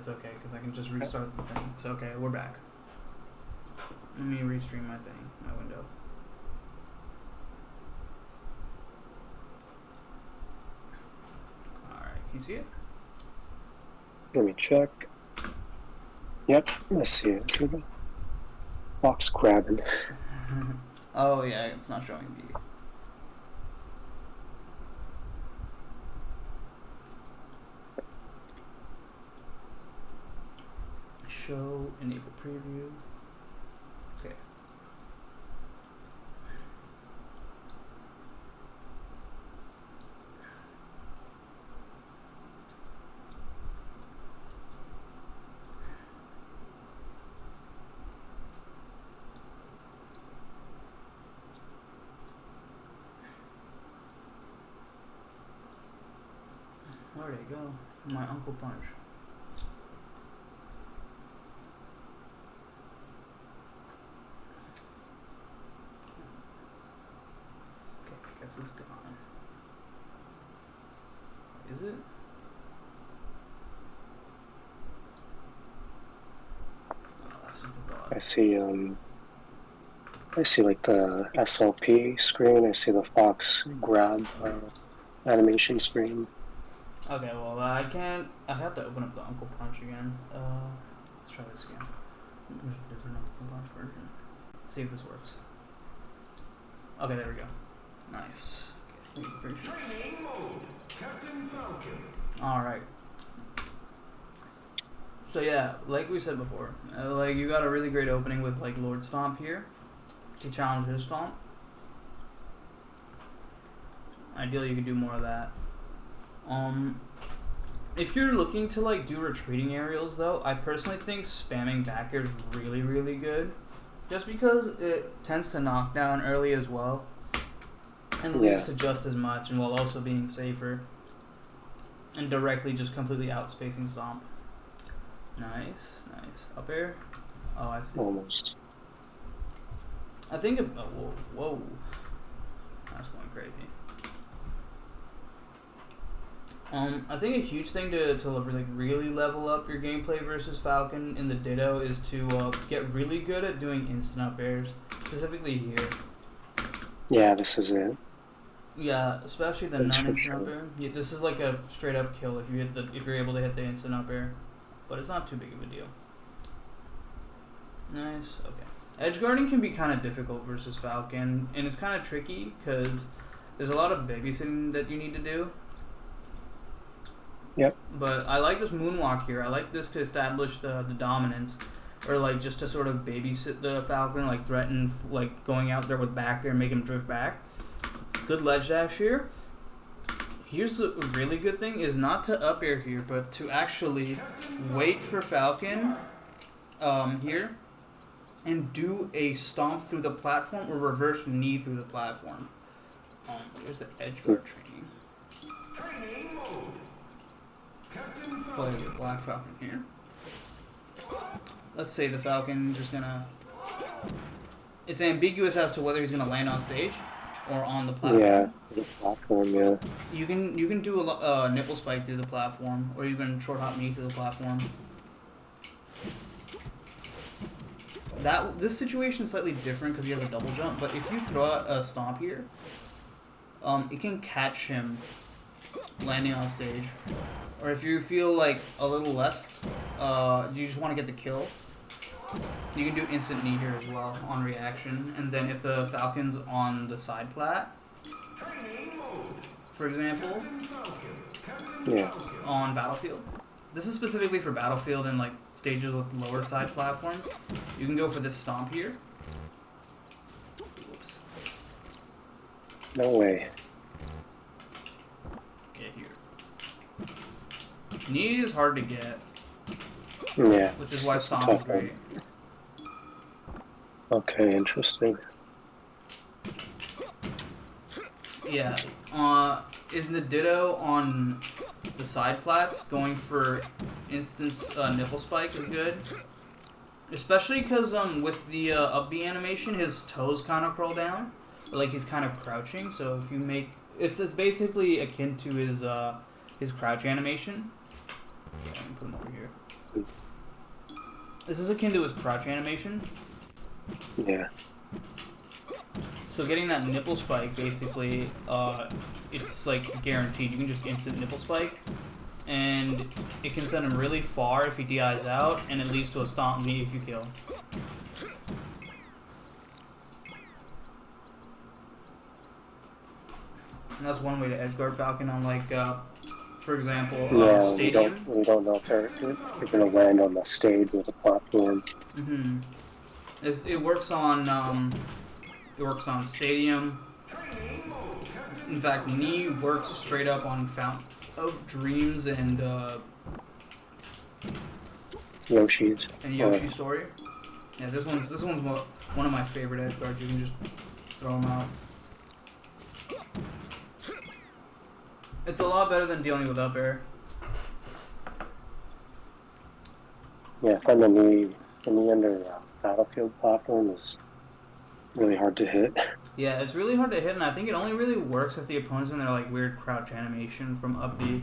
it's okay, because I can just restart the thing. So, okay, we're back. Let me restream my thing, my window. Alright, can you see it? Let me check. Yep, I see it. Fox crabbing. Oh, yeah, it's not showing me. Show, enable preview. Okay. Where'd it go? My Uncle Punch. Okay, I guess it's gone. Is it? Oh, that's just the bot. I see like the SLP screen. I see the Fox grab animation screen. Okay, well, I can't. I have to open up the Uncle Punch again. Let's try this again. There's a different Uncle Punch version. See if this works. Okay, there we go. Nice. Okay, Training mode, Captain Falcon. Alright. So yeah, like we said before, like you got a really great opening with like Lord Stomp here. He challenged his Stomp. Ideally, you could do more of that. If you're looking to like do retreating aerials though, I personally think spamming back air is really, really good. Just because it tends to knock down early as well. And leads to just as much, and while also being safer. And directly just completely outspacing Stomp. Nice, nice. Up air? Oh, I see. Almost. I think, whoa. That's going crazy. I think a huge thing to like really level up your gameplay versus Falcon in the Ditto is to get really good at doing instant up airs, specifically here. Yeah, this is it. Yeah, especially the non-instant up air. Yeah, this is like a straight up kill if you're able to hit the instant up air, but it's not too big of a deal. Nice. Okay. Edge guarding can be kind of difficult versus Falcon, and it's kind of tricky because there's a lot of babysitting that you need to do. Yep. But I like this moonwalk here. I like this to establish the dominance, or like just to sort of babysit the Falcon, like threaten like going out there with back air, make him drift back. Good ledge dash here. Here's the really good thing is not to up air here, but to actually wait for Falcon here and do a stomp through the platform or reverse knee through the platform. There's the edge guard training. Training mode. Captain Play the Black Falcon here. Let's say the Falcon just gonna... It's ambiguous as to whether he's gonna land on stage or on the platform. Yeah, the platform, yeah. You can do a nipple spike through the platform, or even short hop knee through the platform. This situation is slightly different because he has a double jump, but if you throw out a stomp here, it can catch him landing on stage. Or if you feel like a little less, you just want to get the kill, you can do instant knee here as well on reaction. And then if the Falcon's on the side plat, for example, on Battlefield, this is specifically for Battlefield and like stages with lower side platforms, you can go for this stomp here. Whoops. No way. Yeah, here. Knee is hard to get. Yeah. Which is why stomp is great. Okay, interesting. Yeah. In the Ditto on the side plats, going for instance nipple spike is good. Especially because with the up B animation, his toes kind of curl down. Like he's kind of crouching, so if you make... It's basically akin to his crouch animation. Yeah, let me put him over here. This is akin to his crouch animation. Yeah. So getting that nipple spike, basically, it's like guaranteed. You can just instant nipple spike, and it can send him really far if he DIs out, and it leads to a stomp knee if you kill. And that's one way to edgeguard Falcon on, like, for example, Stadium. We don't know if they're going to land on the stage with a platform. Mm-hmm. It works on Stadium. In fact, knee works straight up on Fountain of Dreams and Yoshi's. And Yoshi's Story. Yeah, this one's one of my favorite edge guards. You can just throw them out. It's a lot better than dealing with up air. Yeah, I find the knee under Battlefield platform is really hard to hit. Yeah, it's really hard to hit, and I think it only really works if the opponent's in their like weird crouch animation from up B.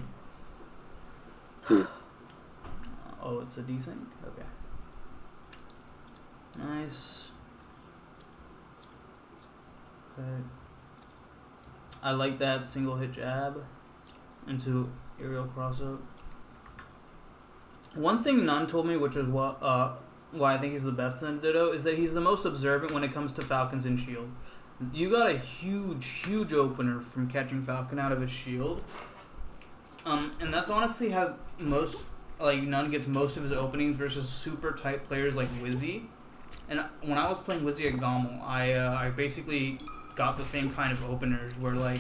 Oh, it's a desync? Okay. Nice. Okay. I like that single hit jab into aerial cross up. One thing Nunn told me, which is why I think he's the best in Ditto, is that he's the most observant when it comes to Falcons in shield. You got a huge opener from catching Falcon out of his shield. And that's honestly how Nunn gets most of his openings versus super tight players like Wizzy. And when I was playing Wizzy at Gommel, I basically got the same kind of openers where like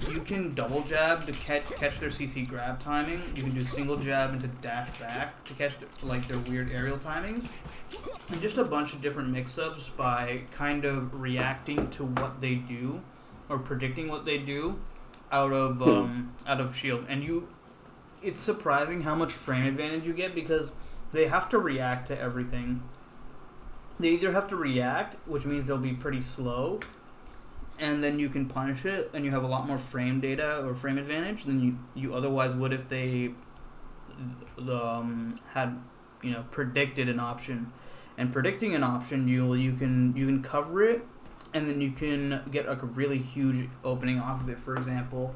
you can double jab to catch their CC grab timing. You can do single jab into dash back to catch their weird aerial timings, and just a bunch of different mix-ups by kind of reacting to what they do or predicting what they do out of shield. And it's surprising how much frame advantage you get because they have to react to everything. They either have to react, which means they'll be pretty slow, and then you can punish it, and you have a lot more frame data or frame advantage than you otherwise would if they had predicted an option. And predicting an option, you can cover it, and then you can get like a really huge opening off of it. For example,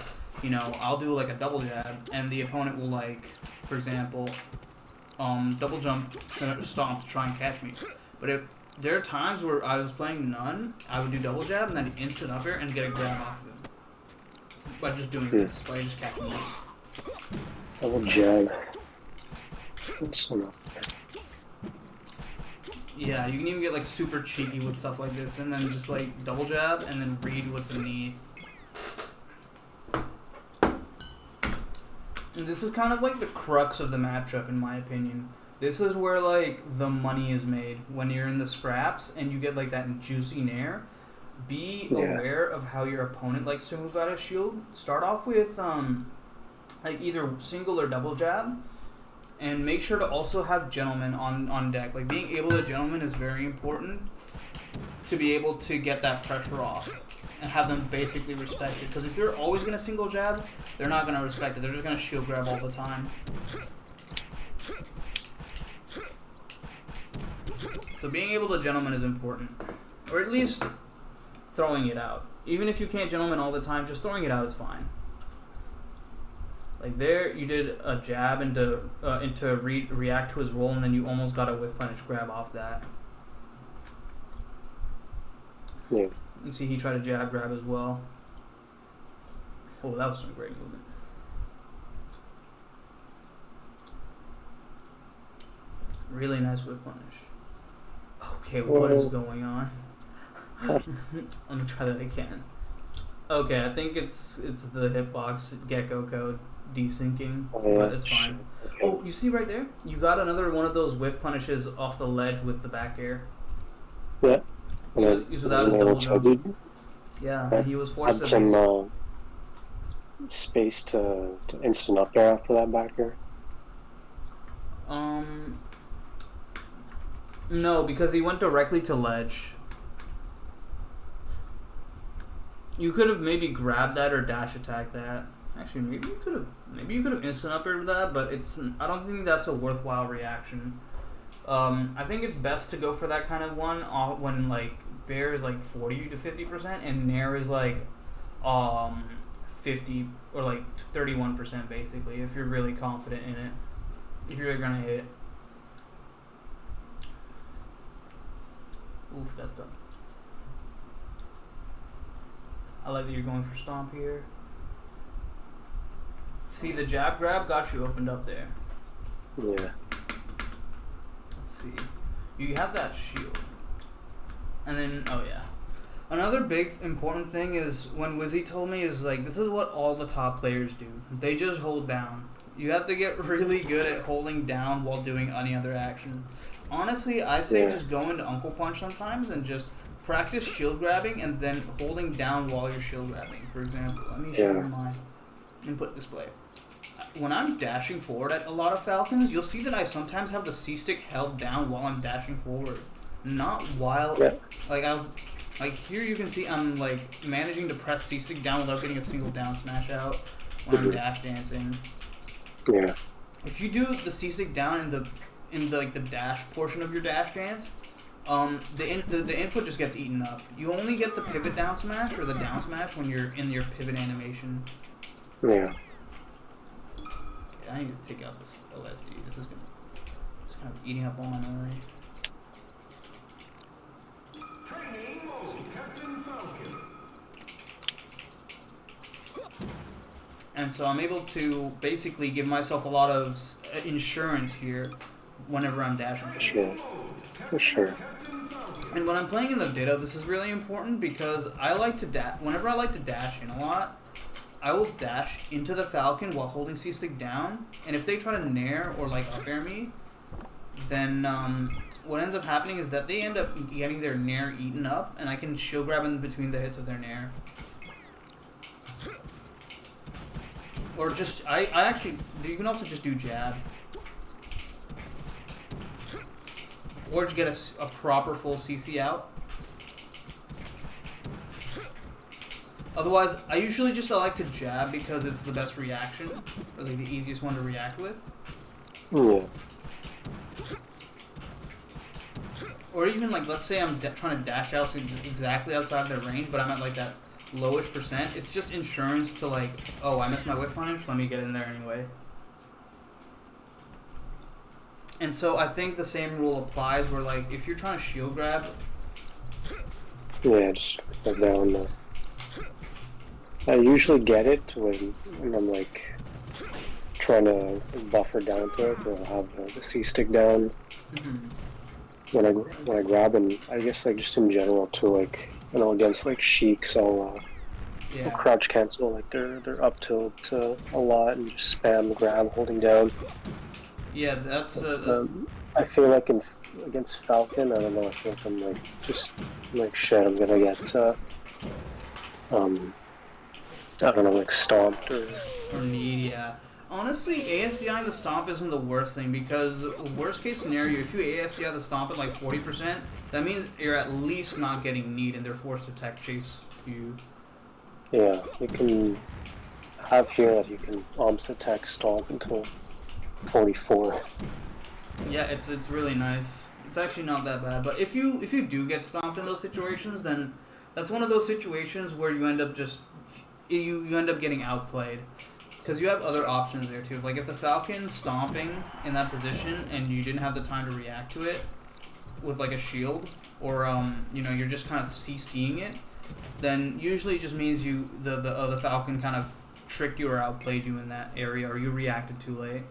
I'll do like a double jab, and the opponent will for example, double jump stomp to try and catch me. But if there are times where I was playing Nunn, I would do double jab and then instant up air and get a grab off of him. By just doing this, by just catching this. Double jab. Yeah, you can even get super cheeky with stuff like this, and then just double jab and then read with the knee. And this is kind of the crux of the matchup, in my opinion. This is where the money is made when you're in the scraps and you get that juicy nair. Be aware of how your opponent likes to move out of shield. Start off with either single or double jab, and make sure to also have gentlemen on deck. Being able to gentleman is very important to be able to get that pressure off and have them basically respect it. Because if you're always going to single jab, they're not going to respect it. They're just going to shield grab all the time. So being able to gentleman is important. Or at least throwing it out. Even if you can't gentleman all the time, just throwing it out is fine. There, you did a jab into react to his roll, and then you almost got a whiff punish grab off that. Yeah. You see he tried to jab grab as well. Oh, that was some great movement. Really nice whip punish. Okay, what is going on? Let me try that again. Okay, I think it's the hitbox gecko code desyncing, but it's fine. Oh, you see right there? You got another one of those whiff punishes off the ledge with the back air. Yeah. So that was double jump. Yeah, he was forced to some space to instant up air after that back air. No, because he went directly to ledge. You could have maybe grabbed that or dash attack that. Actually, maybe you could have instant upper that, but I don't think that's a worthwhile reaction. I think it's best to go for that kind of one when like bear is like 40 to 50% and nair is like 50 or like 31% basically. If you're really confident in it, if you're gonna hit. Oof, that's done. I like that you're going for stomp here. See, the jab grab got you opened up there. Yeah. Let's see. You have that shield. And then, oh yeah. Another big important thing is when Wizzy told me is like, this is what all the top players do. They just hold down. You have to get really good at holding down while doing any other action. Honestly, I say just go into Uncle Punch sometimes and just practice shield grabbing and then holding down while you're shield grabbing. For example, let me show you my input display. When I'm dashing forward at a lot of Falcons, you'll see that I sometimes have the C-stick held down while I'm dashing forward. Not while, like here you can see I'm like managing to press C-stick down without getting a single down smash out when I'm dash dancing. Yeah. If you do the C-stick down in the like the dash portion of your dash dance, the input just gets eaten up. You only get the pivot down smash or the down smash when you're in your pivot animation. Yeah. Okay, I need to take out this LSD. This is kind of eating up all my memory. Training mode, Captain Falcon. And so I'm able to basically give myself a lot of insurance here whenever I'm dashing. For sure. And when I'm playing in the Ditto, this is really important because I like to whenever I like to dash in a lot, I will dash into the Falcon while holding C-stick down, and if they try to nair or like up air me, then what ends up happening is that they end up getting their nair eaten up, and I can shield grab in between the hits of their nair. Or just, I actually, you can also just do jab. Or just get a proper full CC out. Otherwise, I usually just like to jab because it's the best reaction, or like the easiest one to react with. Yeah. Or even like, let's say I'm trying to dash out exactly outside their range, but I'm at like that lowish percent. It's just insurance to like, oh, I missed my whip punish, let me get in there anyway. And so I think the same rule applies where like, if you're trying to shield grab. Yeah, just put down the... I usually get it when I'm like trying to buffer down to it, or I'll have the C-stick down when I grab, and I guess like just in general too, like, you know, against like Sheiks, I'll crouch cancel like they're up tilt a lot and just spam grab holding down. Yeah, that's I feel like against Falcon, I don't know, I feel like I'm like just like shit, I'm gonna get I don't know, like stomped or need, yeah. Honestly, ASDI the stomp isn't the worst thing because worst case scenario, if you ASDI the stomp at like 40%, that means you're at least not getting kneed and they're forced to tech chase you. Yeah, you can have here that you can almost attack stomp until 44. Yeah, it's really nice. It's actually not that bad, but if you do get stomped in those situations, then that's one of those situations where you end up just you end up getting outplayed. Because you have other options there too. Like if the Falcon's stomping in that position and you didn't have the time to react to it with like a shield, or you know, you're just kind of CCing it, then usually it just means the Falcon kind of tricked you or outplayed you in that area, or you reacted too late,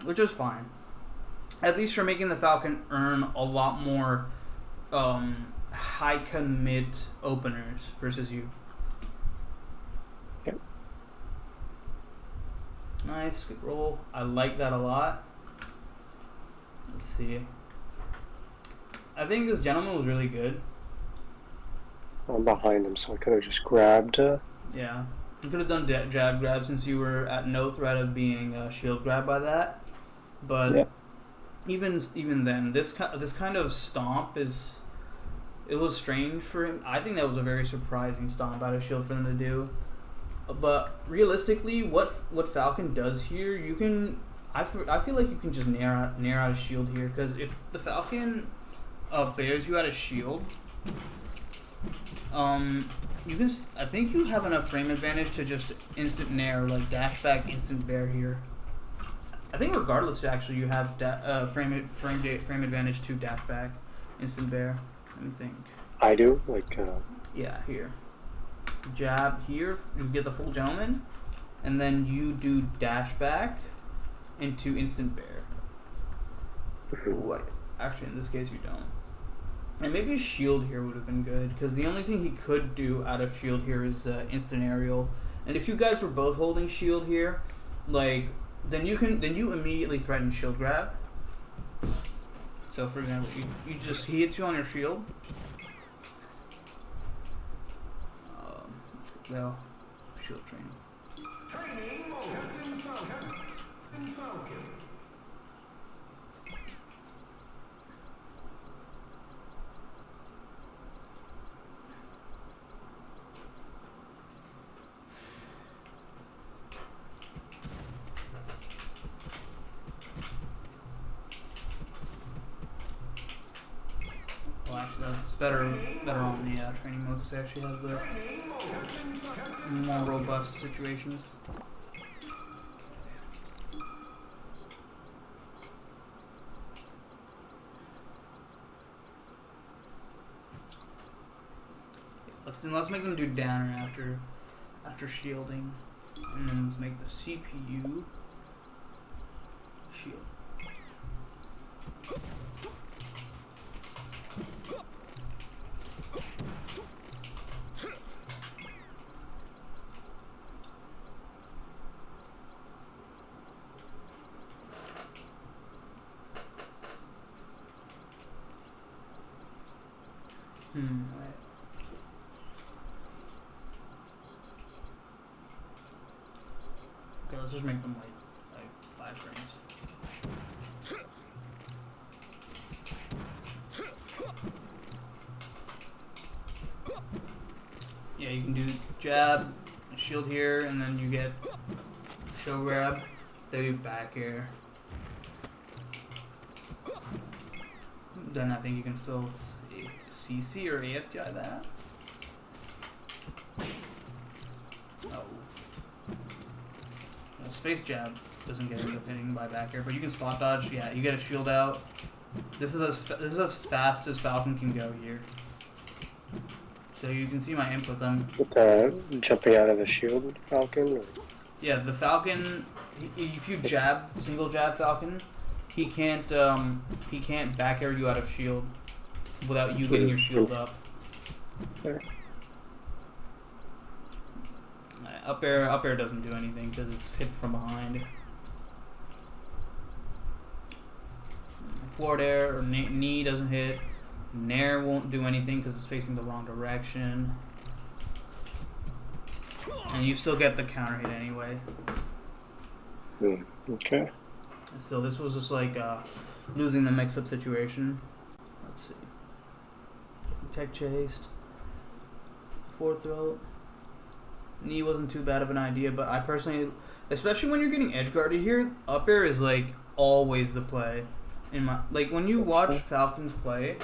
which is fine. At least you're making the Falcon earn a lot more high commit openers versus you. Nice, good roll. I like that a lot. Let's see. I think this gentleman was really good. I'm behind him, so I could have just grabbed. Yeah, you could have done jab grab since you were at no threat of being shield grabbed by that. But even then, this kind of stomp it was strange for him. I think that was a very surprising stomp out of shield for them to do. But realistically, what Falcon does here, you can. I feel like you can just nair out a shield here, because if the Falcon bears you out a shield, you can. I think you have enough frame advantage to just instant nair, like dash back, instant bear here. I think regardless, actually, you have frame advantage to dash back, instant bear. Let me think. I do, like. Yeah, here. Jab here, you get the full gentleman, and then you do dash back into instant bear. Ooh, actually, in this case, you don't. And maybe a shield here would have been good, because the only thing he could do out of shield here is instant aerial. And if you guys were both holding shield here, like, then you immediately threaten shield grab. So, for example, he hits you on your shield. Well, shield training. Training mode. Captain Falcon. And Falcon. Well, actually, that's better on the training mode, because they actually have the more robust situations. Let's make them do downer after shielding, and then let's make the CPU shield. Wait. Okay, let's just make them like 5 frames. Yeah, you can do jab, shield here, and then you get show grab. They do back air. Then I think you can still CC or ASTI that. Oh. Well, space jab doesn't get into hitting by back air, but you can spot dodge. Yeah, you get a shield out. This is as fast as Falcon can go here. So you can see my inputs. With jumping out of the shield Falcon? Or? Yeah, the Falcon, if you single jab Falcon, he can't back air you out of shield without you getting your shield up. Okay. Up air doesn't do anything because it's hit from behind. Forward air or knee doesn't hit. Nair won't do anything because it's facing the wrong direction. And you still get the counter hit anyway. Okay. And still, this was just like losing the mix-up situation. Let's see. Tech chased. Fourth throat. Knee wasn't too bad of an idea, but I personally, especially when you're getting edge guarded here, up air is like always the play. Like when you watch Falcons play,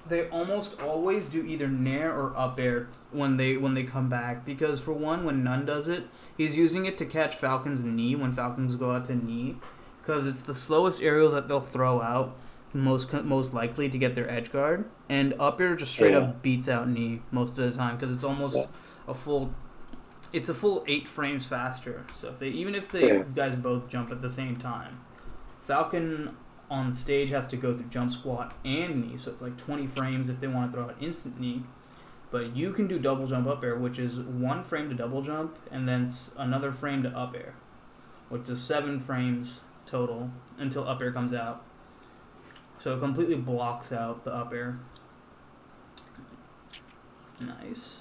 they almost always do either nair or up air when they come back, because for one, when Nunn does it, he's using it to catch Falcon's knee when Falcons go out to knee, because it's the slowest aerials that they'll throw out, most likely to get their edge guard, and up air just straight up beats out knee most of the time because it's almost a full 8 frames faster. So if you guys both jump at the same time, Falcon on stage has to go through jump squat and knee, so it's like 20 frames if they want to throw an instant knee. But you can do double jump up air, which is 1 frame to double jump, and then another frame to up air, which is 7 frames total until up air comes out. So it completely blocks out the up air. Nice.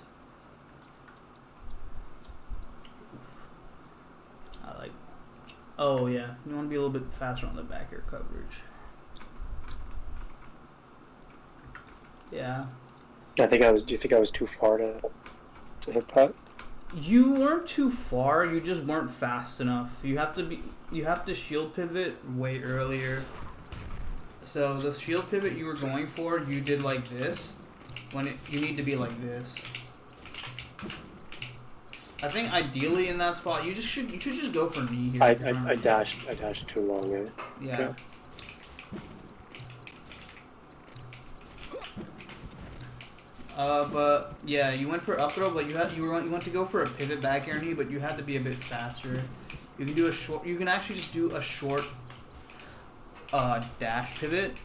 I like. Oh yeah, you want to be a little bit faster on the back air coverage. Yeah. Do you think I was too far to hit that? You weren't too far. You just weren't fast enough. You have to shield pivot way earlier. So the shield pivot you were going for, you did like this. You need to be like this. I think ideally in that spot, you should just go for knee here. I dashed too long. Eh? Yeah. Okay. But yeah, you went for up throw, but you went to go for a pivot back air knee, but you had to be a bit faster. You can do a short. You can actually just do a short dash pivot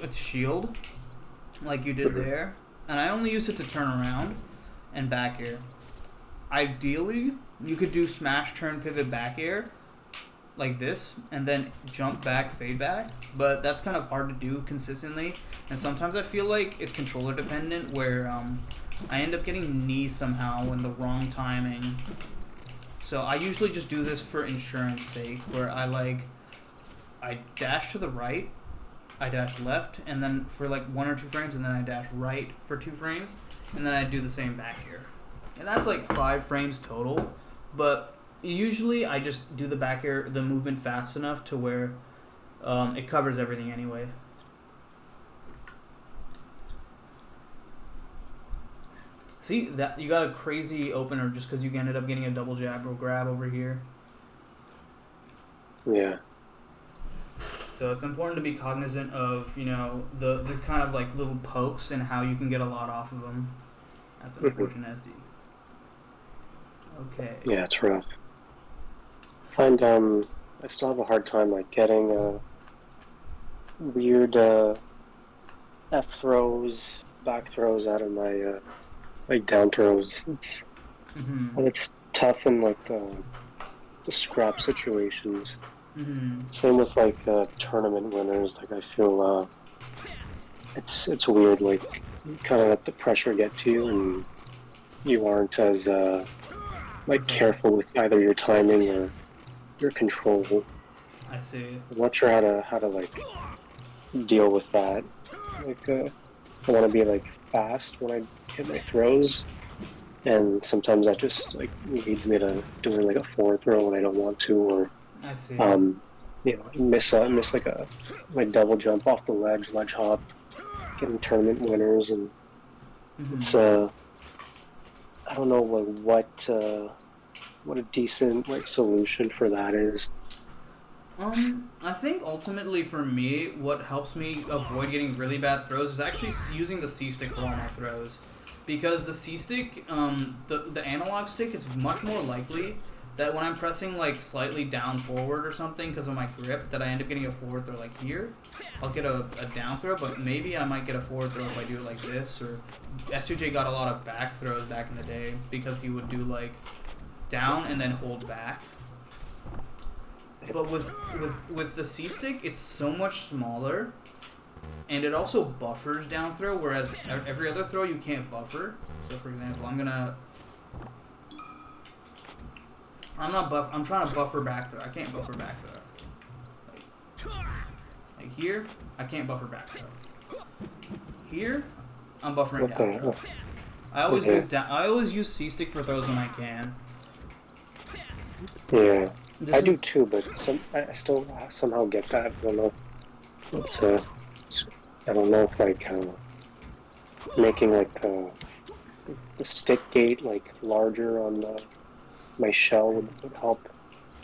with shield, like you did there. And I only use it to turn around and back air. Ideally, you could do smash turn pivot back air like this, and then jump back, fade back. But that's kind of hard to do consistently. And sometimes I feel like it's controller dependent, where I end up getting knee somehow in the wrong timing. So I usually just do this for insurance sake, where I dash to the right, I dash left, and then for like 1 or 2 frames, and then I dash right for 2 frames, and then I do the same back here. And that's like 5 frames total, but usually I just do the back air, the movement fast enough to where it covers everything anyway. See, that you got a crazy opener just because you ended up getting a double jab or grab over here. Yeah. So it's important to be cognizant of, this kind of like little pokes and how you can get a lot off of them. That's unfortunate, SD. Okay. Yeah, it's rough. I still have a hard time like getting weird F throws, back throws out of my like down throws. It's tough in like the scrap situations. Same with like tournament winners. Like I feel it's weird. Like you kind of let the pressure get to you, and you aren't as like careful with either your timing or your control. I see. I'm not sure how to like deal with that. Like I want to be like fast when I hit my throws, and sometimes that just like leads me to doing like a forward throw when I don't want to, or I see. Miss like a double jump off the ledge hop, getting tournament winners, and it's I don't know like what a decent like solution for that is. I think ultimately for me, what helps me avoid getting really bad throws is actually using the C stick for all my throws, because the C stick, the analog stick, it's much more likely that when I'm pressing like slightly down forward or something because of my grip, that I end up getting a forward throw like here. I'll get a down throw, but maybe I might get a forward throw if I do it like this. Or S2J got a lot of back throws back in the day because he would do like down and then hold back. But with the C stick, it's so much smaller, and it also buffers down throw, whereas every other throw you can't buffer. So for example, I'm trying to buffer back throw. I can't buffer back throw. Like here, I can't buffer back throw. Here, I'm buffering down throw. I always use C stick for throws when I can. Yeah, I do too, but I still somehow get that. I don't know. I don't know if like making like the stick gate like larger on my shell would help.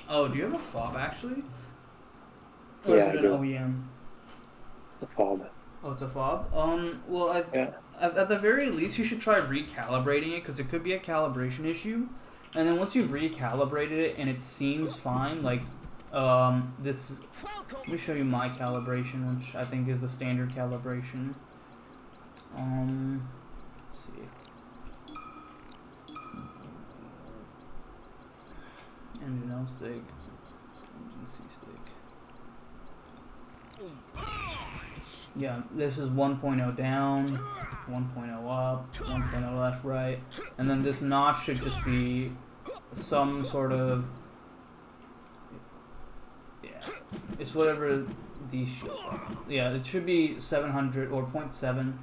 Oh, do you have a fob actually? Or Yeah, is it an OEM? The fob. Oh, it's a fob? Well, at the very least, you should try recalibrating it, because it could be a calibration issue. And then once you've recalibrated it and it seems fine, like, this... Let me show you my calibration, which I think is the standard calibration. Let's see. Engine L stick. Engine C stick. Yeah, this is 1.0 down, 1.0 up, 1.0 left, right. And then this notch should just be some sort of... Yeah, it's whatever these shields are. Yeah, it should be 700 or 0.7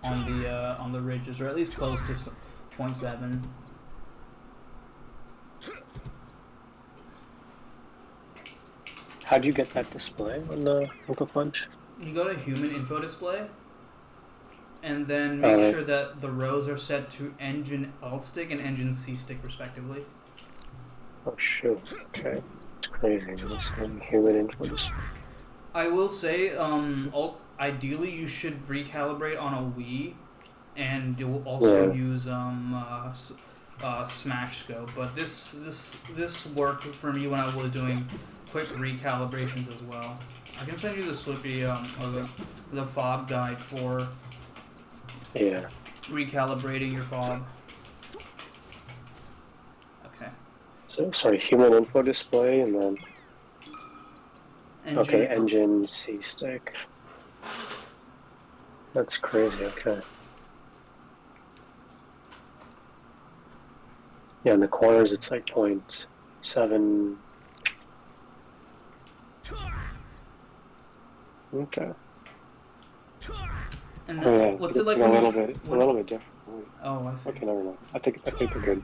on the ridges, or at least close to 0.7. How'd you get that display on the Uncle Punch? You go to human info display, and then make Alright. sure that the rows are set to engine L stick and engine C stick respectively. Oh shoot. Okay. It's crazy. It's human info display. I will say, ideally you should recalibrate on a Wii, and you'll also use Smash Scope. But this worked for me when I was doing quick recalibrations as well. I can send you the Slippy or the fob guide for recalibrating your fob. Okay. So sorry, human info display and then engine C stick. That's crazy. Okay. Yeah, in the corners it's like 0.7. Okay. And then, what's it like? It's a little bit different. Oh, I see. Okay, never mind. I think we're good.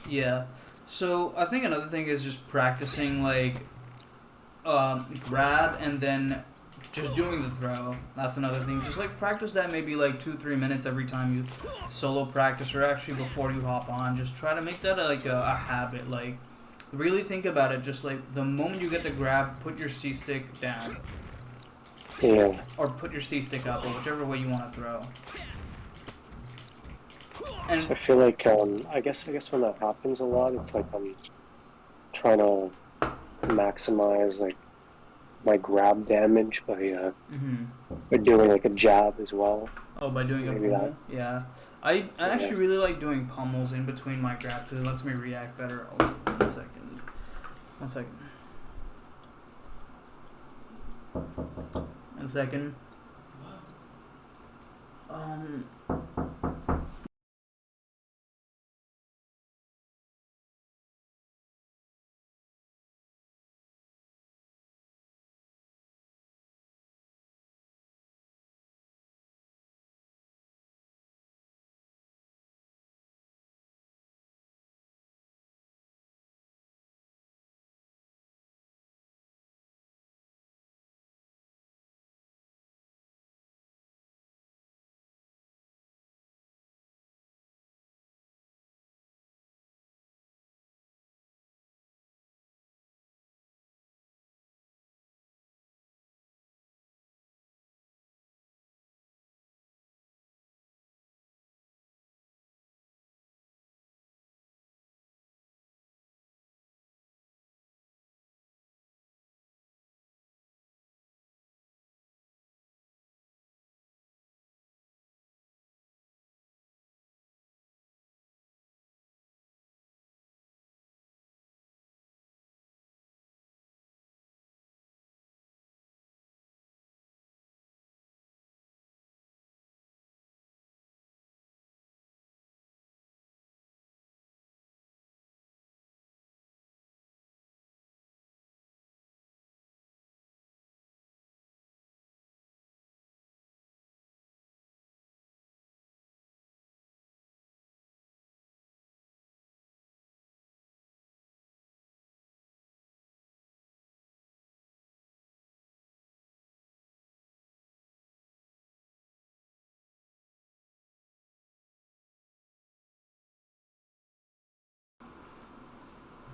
Yeah. So I think another thing is just practicing like grab and then just doing the throw. That's another thing. Just like practice that maybe like 2-3 minutes every time you solo practice, or actually before you hop on. Just try to make that a habit. Like really think about it. Just like the moment you get the grab, put your C stick down. Yeah. Or put your C stick up, or whichever way you want to throw. And I feel like I guess when that happens a lot, it's like I'm trying to maximize like my grab damage by doing like a jab as well. Oh, by doing Maybe a pummel? Yeah. I actually really like doing pummels in between my grabs because it lets me react better. Also, one second.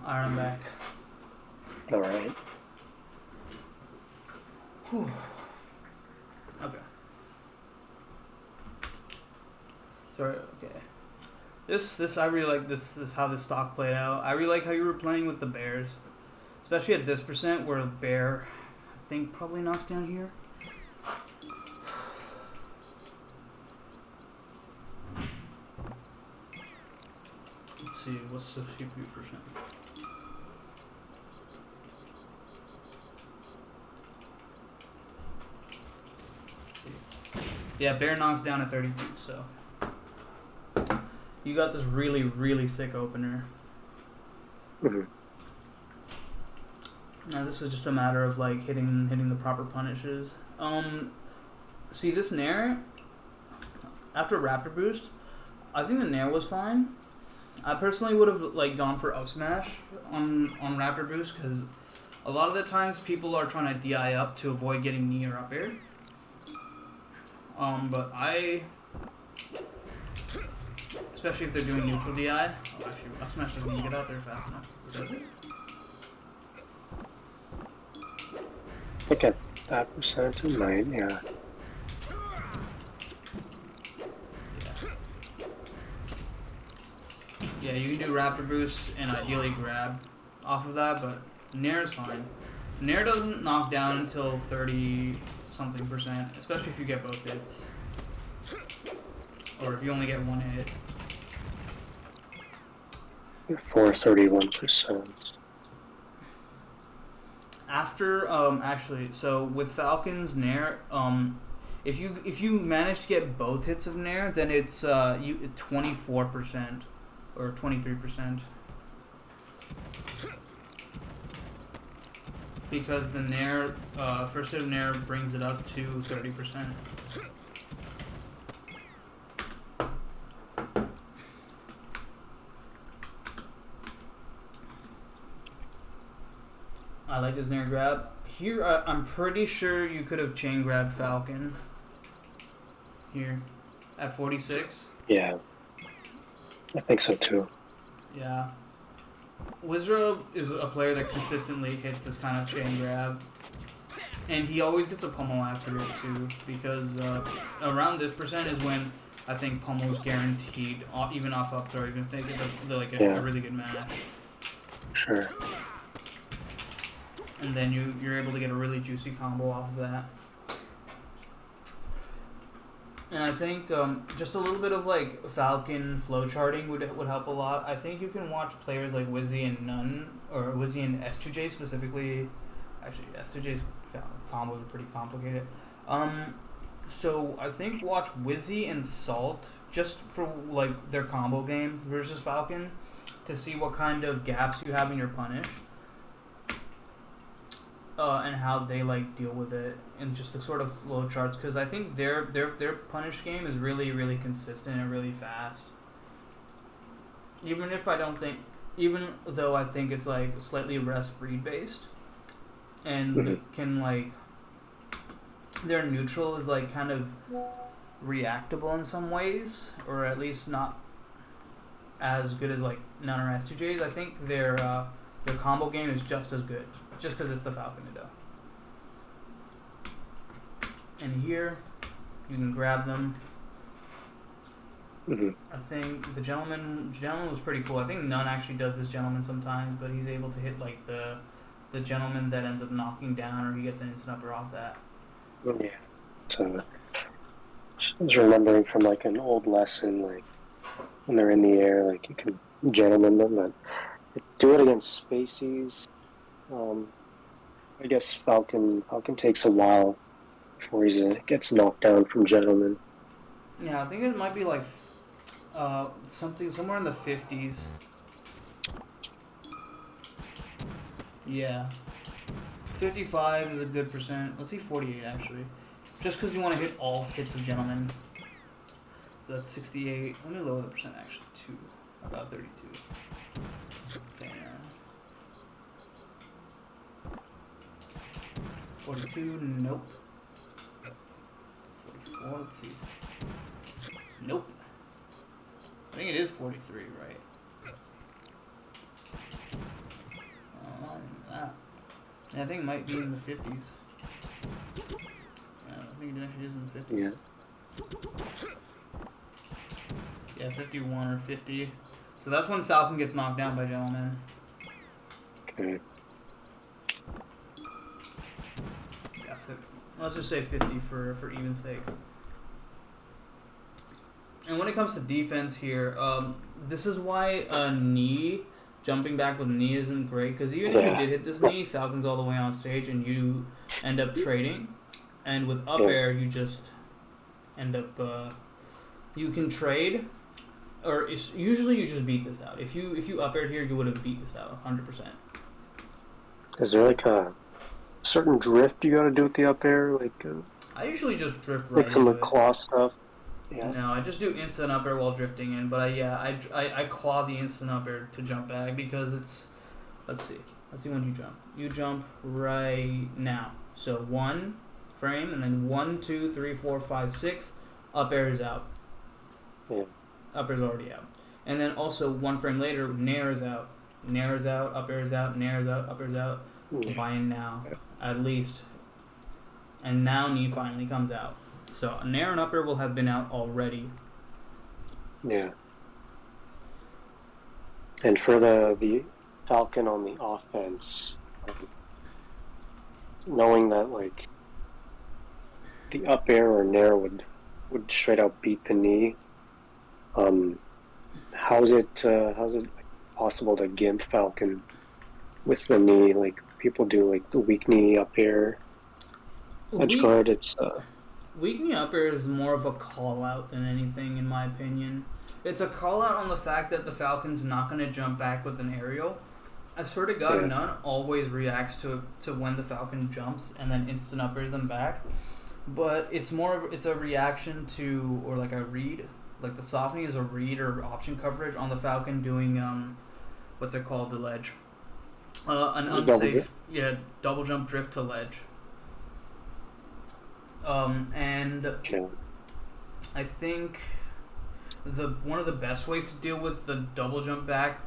Alright, I'm back. Alright. Okay. Sorry, okay. This I really like this how this stock played out. I really like how you were playing with the bears. Especially at this percent where a bear I think probably knocks down here. Let's see, what's the CPU percent? Yeah, bear knocks down at 32, so you got this really, really sick opener. Mm-hmm. Now this is just a matter of like hitting the proper punishes. See this nair after Raptor Boost, I think the nair was fine. I personally would have like gone for up smash on Raptor Boost because A lot of the times people are trying to DI up to avoid getting knee or up air. But I, especially if they're doing neutral DI. Oh, actually, up smash doesn't even get out there fast enough. Does it? I think at that percent it might, yeah. Yeah, you can do Raptor Boost and ideally grab off of that, but Nair is fine. Nair doesn't knock down until 30-something%, especially if you get both hits. Or if you only get one hit. 431%. After, actually, so with Falcon's Nair, if you manage to get both hits of Nair, then it's 24% or 23%. Because the Nair, first hit of Nair brings it up to 30%. I like his Nair grab. Here, I'm pretty sure you could have chain grabbed Falcon. Here, at 46. Yeah. I think so too. Yeah. Wizrobe is a player that consistently hits this kind of chain grab. And he always gets a pummel after it too, because around this percent is when I think pummel's guaranteed, even off up throw, even if they get a really good match. Sure. And then you're able to get a really juicy combo off of that. And I think just a little bit of like Falcon flowcharting would help a lot. I think you can watch players like Wizzy and Nunn, or Wizzy and S2J specifically. Actually, S2J's combos are pretty complicated. So I think watch Wizzy and Salt just for like their combo game versus Falcon to see what kind of gaps you have in your punish. And how they like deal with it, and just the sort of flow charts, because I think their punish game is really, really consistent and really fast. Even though I think it's like slightly rest read based, and can like their neutral is like kind of reactable in some ways, or at least not as good as like Nunn or S2J's. I think their combo game is just as good. Just because it's the Falcon Nido. And here, you can grab them. I think the gentleman was pretty cool. I think Nunn actually does this gentleman sometimes, but he's able to hit like the gentleman that ends up knocking down, or he gets an instant upper off that. Yeah. So, I was remembering from like an old lesson, like when they're in the air, like you can gentleman them, but do it against Spacies. I guess Falcon takes a while before he gets knocked down from gentlemen. Yeah, I think it might be like something somewhere in the 50s. Yeah, 55 is a good percent. Let's see 48 actually, just because you want to hit all hits of gentlemen. So that's 68. Let me lower the percent actually to about 32. Damn. 42, nope. 44, let's see. Nope. I think it is 43, right? That. Yeah, I think it might be in the 50s. Yeah, I think it actually is in the 50s. Yeah, 51 or 50. So that's when Falcon gets knocked down by gentlemen. Okay. Let's just say 50 for even's sake. And when it comes to defense here, this is why knee, jumping back with knee isn't great, because even if you did hit this knee, Falcon's all the way on stage and you end up trading. And with up air, you just end up, you can trade, or usually you just beat this out. If you up aired here, you would have beat this out 100%. Is there like a certain drift you gotta do with the up air? Like, I usually just drift right like some into it. claw stuff. Yeah. No, I just do instant up air while drifting in, but I claw the instant up air to jump back because it's, let's see, Let's see when you jump. You jump right now. So 1 frame, and then 1, 2, 3, 4, 5, 6. Up air is out. Yeah. Up air is already out. And then also 1 frame later, nair is out. Nair is out, up air is out, nair is out, up air is out. Yeah. Buy-in now, at least. And now knee finally comes out. So nair and up air will have been out already. Yeah. And for the Falcon on the offense, knowing that like the up air or nair would straight out beat the knee, how's it possible to gimp Falcon with the knee? Like people do like the weak knee up air edge guard. It's weak knee up air is more of a call out than anything, in my opinion. It's a call out on the fact that the Falcon's not going to jump back with an aerial. I swear to God, none always reacts to when the Falcon jumps and then instant up airs them back. But it's it's a reaction to, or like a read. Like the soft knee is a read or option coverage on the Falcon doing what's it called, the ledge. An unsafe double jump drift to ledge. And I think one of the best ways to deal with the double jump back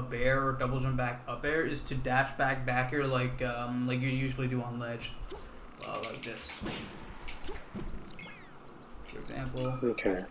bear or double jump back up air is to dash back air like you usually do on ledge, like this, for example. Okay.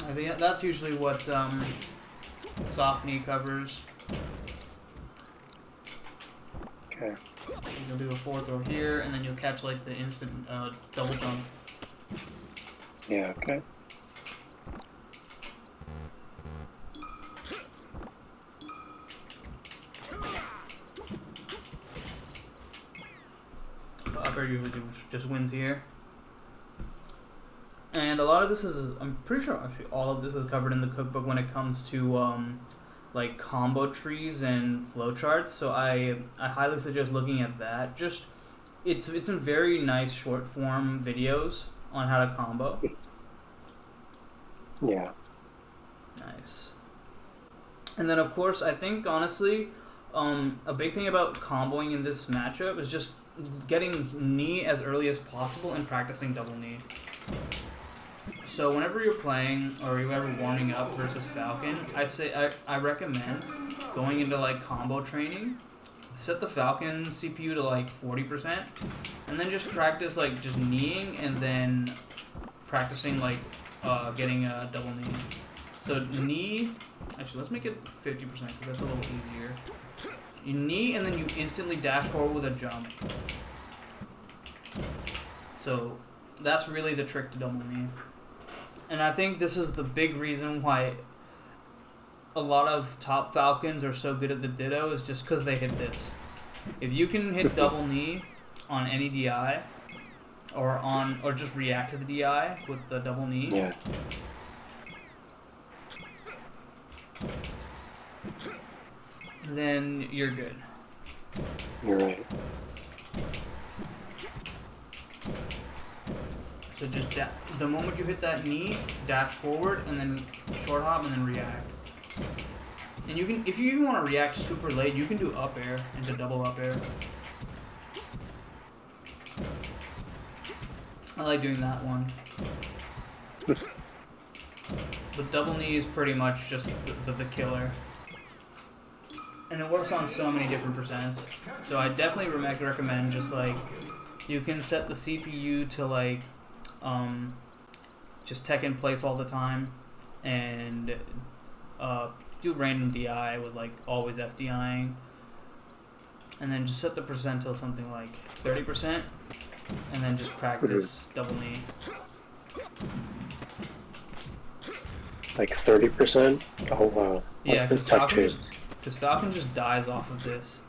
I think that's usually what soft knee covers. Okay. You'll do a 4-throw here, and then you'll catch like the instant double jump. Yeah. Okay. Up air usually just wins here. And a lot of this is, I'm pretty sure actually all of this is covered in the cookbook when it comes to like combo trees and flowcharts. So I highly suggest looking at that. Just it's in very nice short form videos on how to combo. Yeah. Nice. And then of course I think honestly, a big thing about comboing in this matchup is just getting knee as early as possible and practicing double knee. So whenever you're playing or you're ever warming up versus Falcon, I recommend going into like combo training, set the Falcon CPU to like 40%, and then just practice like just kneeing and then practicing like getting a double knee. So knee, actually let's make it 50% because that's a little easier. You knee and then you instantly dash forward with a jump. So that's really the trick to double knee. And I think this is the big reason why a lot of top Falcons are so good at the ditto is just because they hit this. If you can hit double knee on any DI or just react to the DI with the double knee, Yeah. then you're good. You're right. So just the moment you hit that knee, dash forward and then short hop and then react. And you can, if you even want to react super late, you can do up air into double up air. I like doing that one. But double knee is pretty much just the killer. And it works on so many different percents. So I definitely recommend just like, you can set the CPU to like, just tech in place all the time, and do random DI with like always SDIing, and then just set the percentile something like 30%, and then just practice double knee. Like 30%? Oh wow. Yeah, because touches. Falcon just dies off of this.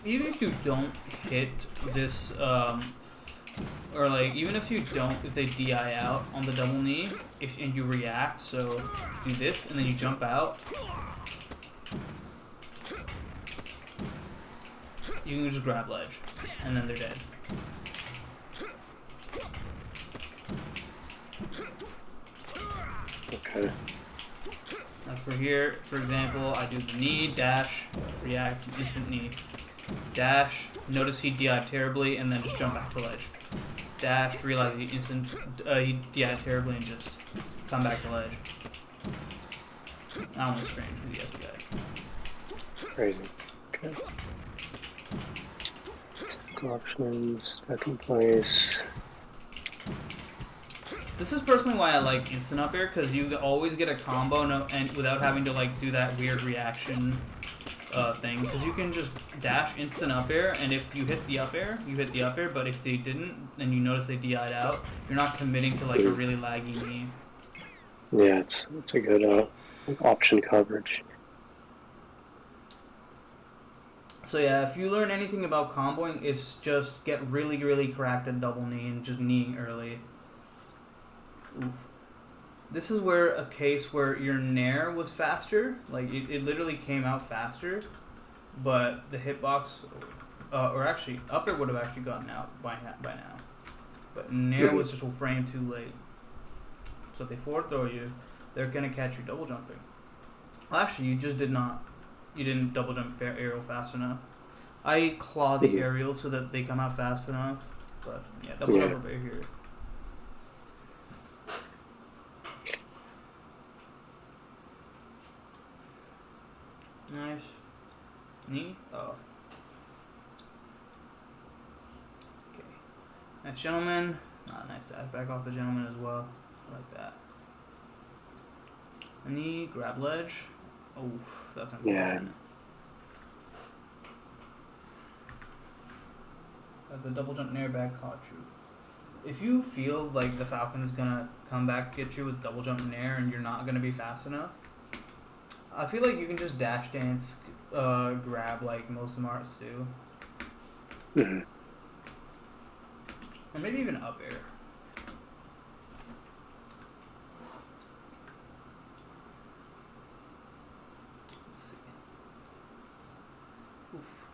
Even if you don't hit this, or like even if they DI out on the double knee, and you react, so do this and then you jump out, you can just grab ledge, and then they're dead. Okay. Now for here, for example, I do the knee, dash, react, instant knee. Dash, notice he DI'd terribly, and then just jump back to ledge. Dash, realize he DI'd terribly, and just come back to ledge. That one was strange with the SDI. Crazy. Okay. Options, second place. This is personally why I like instant up air, because you always get a combo and without having to like do that weird reaction thing, because you can just dash instant up air, and if you hit the up air, you hit the up air, but if they didn't, and you notice they DI'd out, you're not committing to like a really laggy knee. Yeah, it's a good option coverage. So yeah, if you learn anything about comboing, it's just get really, really cracked at double knee and just kneeing early. Oof. This is where a case where your nair was faster, like it literally came out faster, but the hitbox, or actually up air would have actually gotten out by now, but nair was just a frame too late. So if they forward throw you, they're gonna catch you double jumping. Well, actually, you didn't double jump aerial fast enough. I claw the aerial so that they come out fast enough, but yeah, double jump up air here. Nice. Knee? Oh. Okay. Nice gentleman. Nice dive back off the gentleman as well. I like that. Knee, grab ledge. Oof, that's unfortunate. Yeah. The double jump nair back caught you. If you feel like the Falcon is gonna come back get you with double jump nair and you're not gonna be fast enough, I feel like you can just dash dance, grab like most smarts do. Mm-hmm. Or maybe even up air. Let's see. Oof.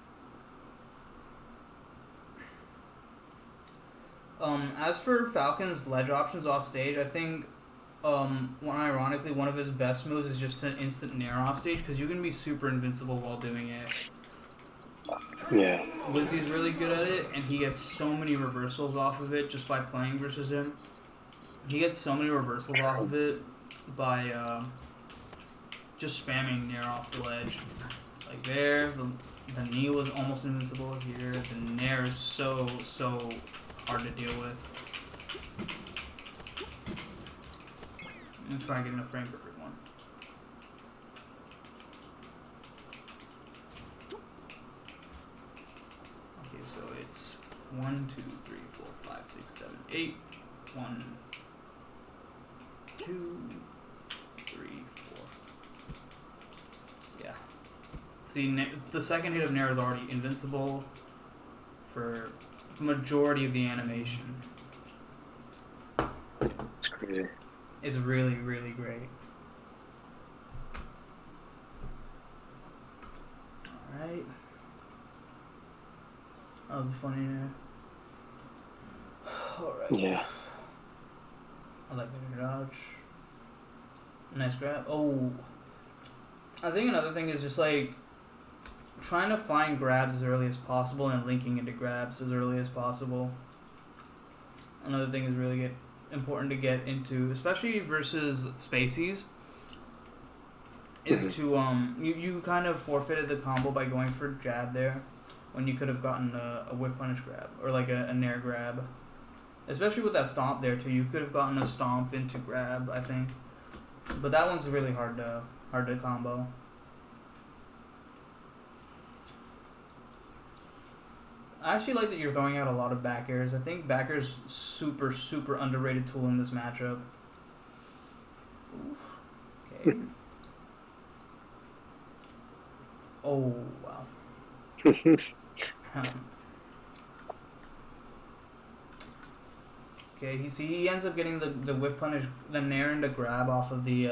As for Falcon's ledge options off stage, I think ironically, one of his best moves is just an instant nair off stage, because you can be super invincible while doing it. Yeah. Wizzy's really good at it, and he gets so many reversals off of it just by playing versus him. He gets so many reversals off of it by just spamming nair off the ledge. Like there, the knee was almost invincible here. The nair is so hard to deal with. I'm gonna try and get in a frame for everyone. Okay, so it's 1, 2, 3, 4, 5, 6, 7, 8. 1, 2, 3, 4. Yeah. See, the second hit of Nair is already invincible for the majority of the animation. It's crazy. It's really, really great. Alright. That was a funny Nair. Alright. Yeah. I like the dodge. Nice grab. Oh. I think another thing is just like trying to find grabs as early as possible and linking into grabs as early as possible. Another thing is really important to get into, especially versus spacies, is to you kind of forfeited the combo by going for jab there. when you could have gotten a whiff punish grab or like a nair grab. Especially with that stomp there too, you could have gotten a stomp into grab, I think. But that one's really hard to combo. I actually like that you're throwing out a lot of back airs. I think back air's super underrated tool in this matchup. Oof. Okay. Oh wow. Okay, he ends up getting the whip punish, the nair into grab off of the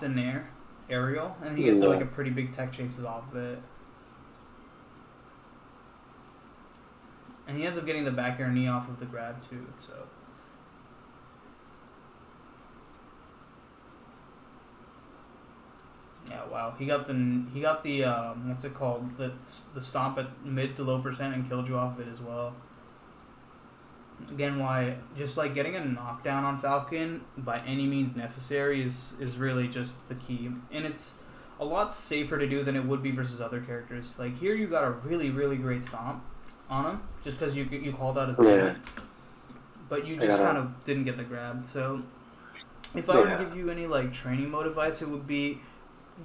nair aerial, and he gets like a pretty big tech chases off of it. And he ends up getting the back air knee off of the grab too, so. Yeah, wow. He got the what's it called? The stomp at mid to low percent and killed you off of it as well. Again, why just like getting a knockdown on Falcon by any means necessary is really just the key. And it's a lot safer to do than it would be versus other characters. Like here you got a really great stomp on him just because you called out his movement, but you just kind of didn't get the grab. So if I were to give you any like training mode advice, it would be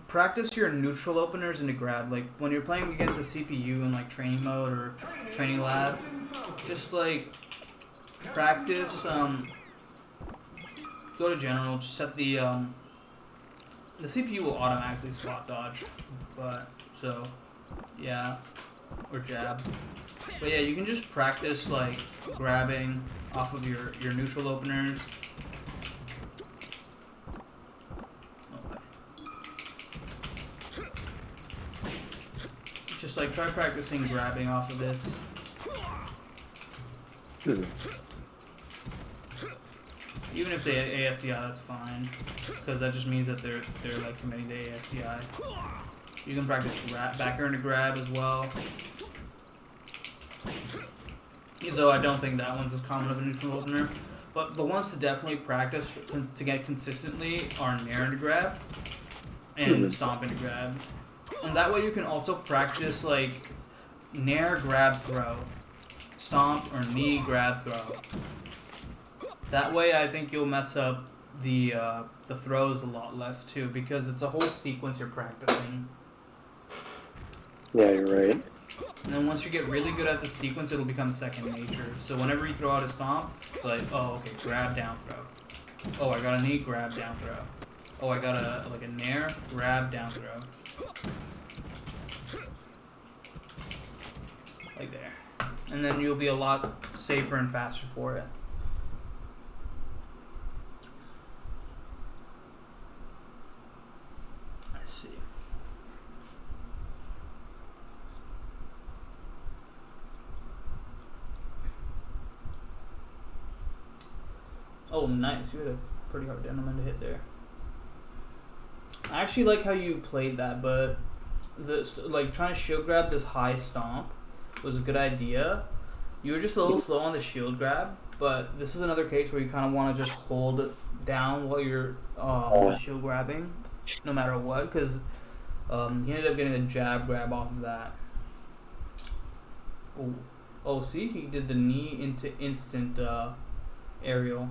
practice your neutral openers into grab. Like when you're playing against the CPU in like training mode or training lab, just like practice. Go to general. Just set the CPU will automatically spot dodge, but so yeah, or jab. But yeah, you can just practice like grabbing off of your neutral openers. Just like try practicing grabbing off of this. Even if they ASDI, that's fine, because that just means that they're like committing to ASDI. You can practice back air into grab as well. Though I don't think that one's as common as a neutral opener. But the ones to definitely practice to get consistently are nair into grab and stomp into grab. And that way you can also practice like nair grab throw, stomp or knee grab throw. That way I think you'll mess up the throws a lot less too, because it's a whole sequence you're practicing. Yeah, you're right. And then once you get really good at the sequence, it'll become second nature. So whenever you throw out a stomp, it's like, oh, okay, grab, down, throw. Oh, I got a knee, grab, down, throw. Oh, I got a nair, grab, down, throw. Like there. And then you'll be a lot safer and faster for it. Let's see. Oh, nice. You had a pretty hard gentleman to hit there. I actually like how you played that, but like trying to shield grab this high stomp was a good idea. You were just a little slow on the shield grab, but this is another case where you kind of want to just hold it down while you're shield grabbing, no matter what, because he ended up getting the jab grab off of that. Oh, see, he did the knee into instant aerial.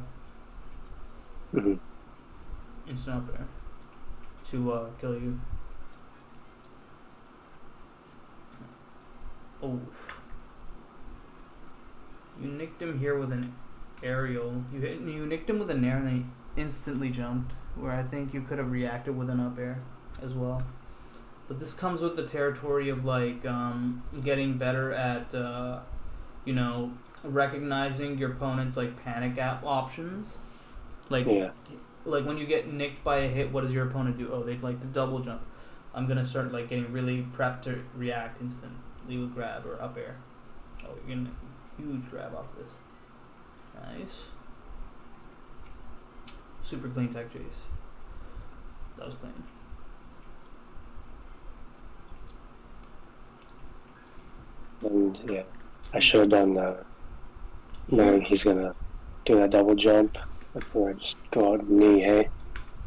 Instant up air to kill you. Oh. You nicked him here with an aerial. You nicked him with a nair and then he instantly jumped, where I think you could have reacted with an up air as well. But this comes with the territory of like getting better at recognizing your opponent's like panic options. Like when you get nicked by a hit, what does your opponent do? Oh, they'd like to double jump. I'm gonna start like getting really prepped to react instantly with grab or up air. Oh, you're getting a huge grab off this. Nice. Super clean tech chase. That was clean. And yeah, I should have done knowing he's gonna do that double jump before I just go out and knee, hey?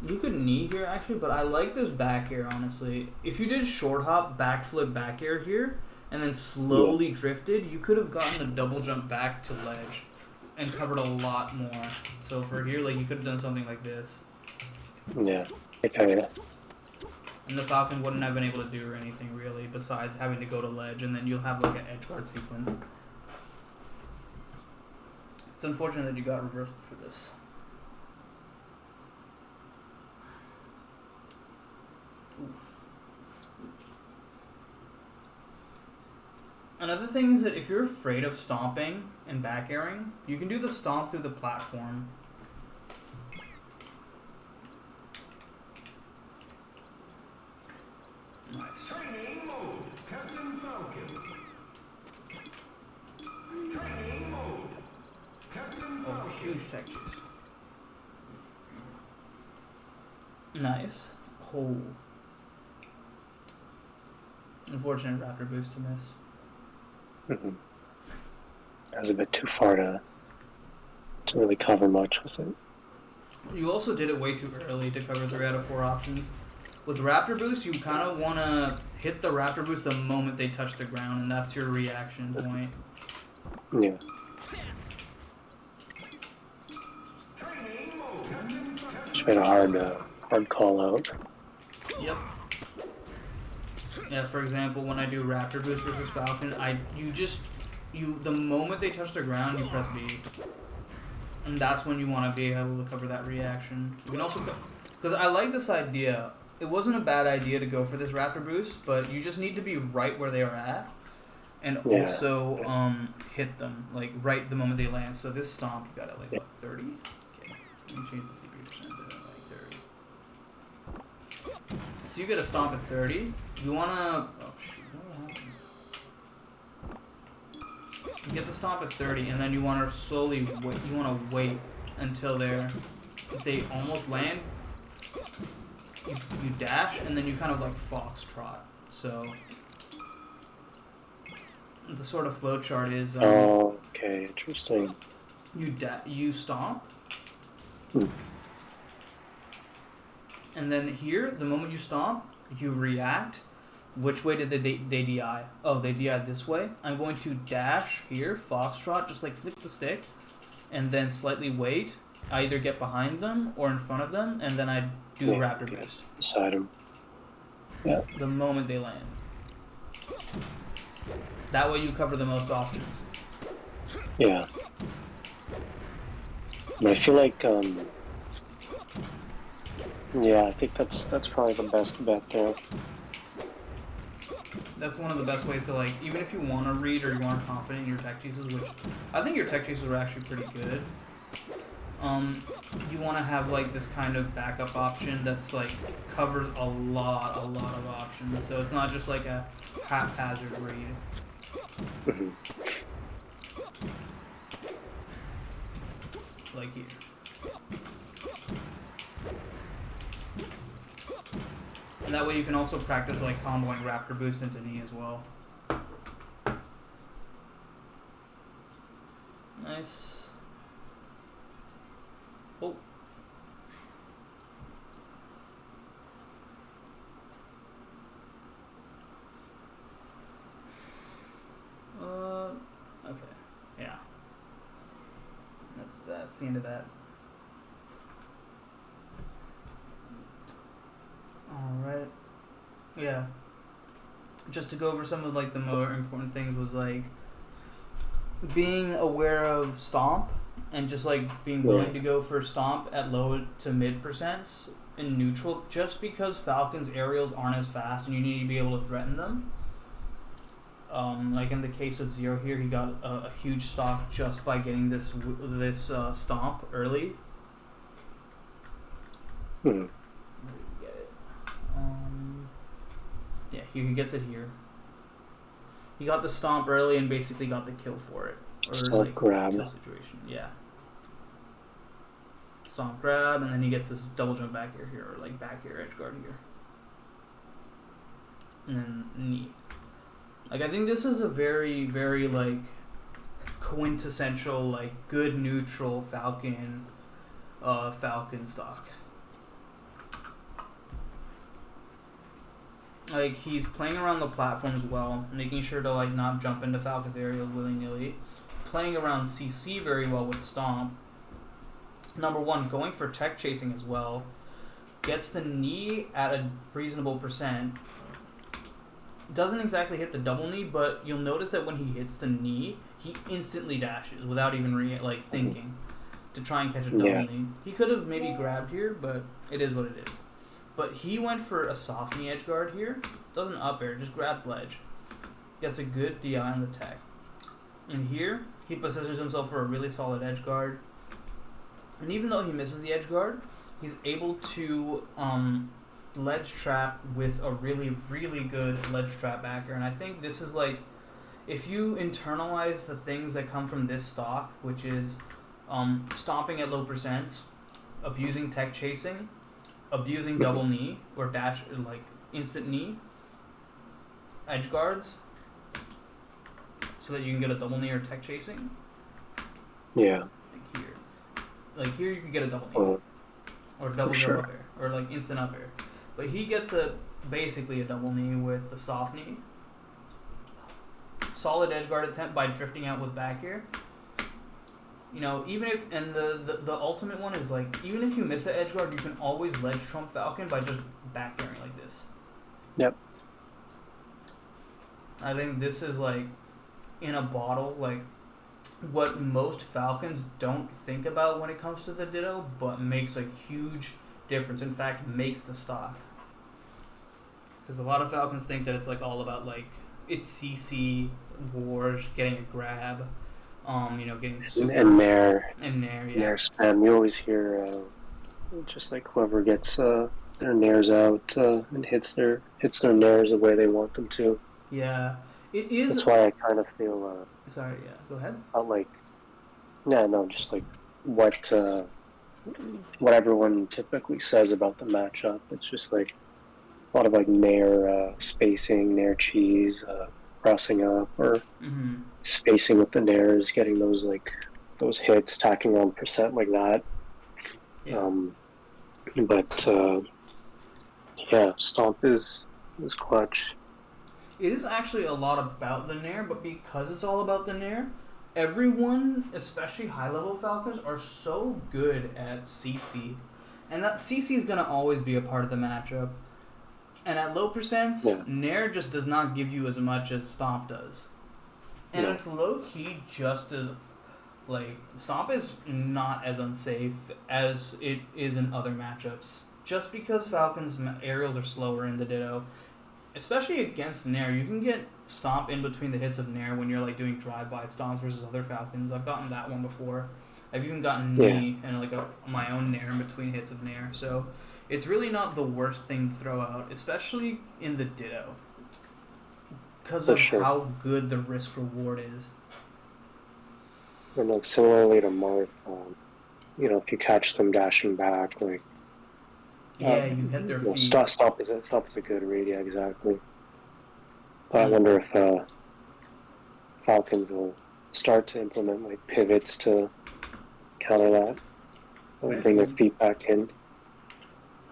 You could knee here actually, but I like this back air honestly. If you did short hop, backflip, back air here, and then slowly drifted, you could have gotten a double jump back to ledge and covered a lot more. So for here, like you could have done something like this. Yeah. Okay. And the Falcon wouldn't have been able to do anything really besides having to go to ledge, and then you'll have like an edge guard sequence. It's unfortunate that you got reversed for this. Oof. Another thing is that if you're afraid of stomping and back airing, you can do the stomp through the platform. Nice. Training mode, Captain Falcon. Training mode, Captain Oh, Falcon. huge tech juice. Nice. Oh. Unfortunate raptor boost to miss. Mm-hmm. That was a bit too far to really cover much with it. You also did it way too early to cover 3 out of 4 options. With raptor boost, you kind of want to hit the raptor boost the moment they touch the ground, and that's your reaction point. Yeah. Training mode, Captain Falcon. Just made a hard call out. Yep. Yeah, for example, when I do raptor boost versus Falcon, the moment they touch the ground, you press B. And that's when you want to be able to cover that reaction. You can also, because I like this idea. It wasn't a bad idea to go for this raptor boost, but you just need to be right where they are at, and also hit them like right the moment they land. So this stomp, you got it like what, 30? Okay, let me change the CPU percent to like 30. So you get a stomp at 30. You wanna, oh shoot, what happened? You get the stomp at 30, and then you want to slowly wait. You want to wait until if they almost land. You dash, and then you kind of like foxtrot. So the sort of flow chart is okay, interesting. You stomp, Hmm. and then here, the moment you stomp, you react. Which way did they DI? Oh, they DI'd this way. I'm going to dash here, foxtrot, just like flick the stick, and then slightly wait. I either get behind them or in front of them, and then I do raptor boost. Beside him. Yeah. The moment they land. That way you cover the most options. Yeah. But I feel like yeah, I think that's probably the best bet there. That's one of the best ways to, like, even if you want to read or you aren't confident in your tech chases, which I think your tech chases are actually pretty good. You want to have like this kind of backup option that's like covers a lot of options. So it's not just like a haphazard read. Mm-hmm. Like here. And that way you can also practice like comboing raptor boost into knee as well. Nice. Oh. Okay. Yeah. That's the end of that. Alright. Yeah. Just to go over some of like the more important things was like being aware of stomp and just like being willing to go for stomp at low to mid percents in neutral, just because Falcon's aerials aren't as fast and you need to be able to threaten them. Like in the case of Zero here, he got a huge stock just by getting this stomp early. Where did he get it? Yeah, he gets it here. He got the stomp early and basically got the kill for it. Or Stomp grab. Kill situation, yeah. Stomp grab, and then he gets this double jump back air here, or like back air edge guard here. And then knee. Like, I think this is a very, very, like, quintessential, like, good neutral Falcon stock. like he's playing around the platforms well, making sure to like not jump into Falcon's aerials willy-nilly, playing around CC very well with Stomp. Number one, going for tech chasing as well. Gets the knee at a reasonable percent. Doesn't exactly hit the double knee, but you'll notice that when he hits the knee, he instantly dashes without even thinking to try and catch a double knee. He could have maybe grabbed here, but it is what it is. But he went for a soft knee edge guard here. Doesn't up air, just grabs ledge. Gets a good DI on the tech. And here, he positions himself for a really solid edge guard. And even though he misses the edge guard, he's able to ledge trap with a really, really good ledge trap backer. And I think this is like, if you internalize the things that come from this stock, which is stomping at low percents, abusing tech chasing, abusing double knee or dash, like instant knee, edge guards, so that you can get a double knee or tech chasing. Yeah. Like here you can get a double knee or double jump up air or like instant up air, but he gets basically a double knee with the soft knee. Solid edge guard attempt by drifting out with back air. You know, even if, and the ultimate one is like, even if you miss an edge guard, you can always ledge trump Falcon by just back airing like this. Yep. I think this is like in a bottle, like what most Falcons don't think about when it comes to the Ditto, but makes a huge difference. In fact, makes the stock. Because a lot of Falcons think that it's like all about like, it's CC, wars, getting a grab, you know, getting super... And Nair. And Nair, yeah. Nair spam. You always hear just like whoever gets their Nairs out and hits their Nairs the way they want them to. Yeah. It is... That's why I kind of feel... Sorry, yeah. Go ahead. Not like... Yeah, no, just like what everyone typically says about the matchup. It's just like a lot of like Nair spacing, Nair cheese, crossing up, or spacing with the Nairs, getting those hits, tacking on percent like that. Yeah. Yeah, Stomp is clutch. It is actually a lot about the Nair, but because it's all about the Nair, everyone, especially high-level Falcons, are so good at CC. And that CC is going to always be a part of the matchup. And at low percents, Nair just does not give you as much as Stomp does. And it's low-key just as... Like, Stomp is not as unsafe as it is in other matchups. Just because Falcons' aerials are slower in the Ditto, especially against Nair, you can get Stomp in between the hits of Nair when you're like doing drive-by stomps versus other Falcons. I've gotten that one before. I've even gotten me and like my own Nair in between hits of Nair. So it's really not the worst thing to throw out, especially in the Ditto, because of how good the risk-reward is. And like similarly to Marth, you know, if you catch them dashing back, like you hit their feet. Stomp is a good read, yeah, exactly. But I wonder if Falcons will start to implement like pivots to counter that, and bring their feet back in.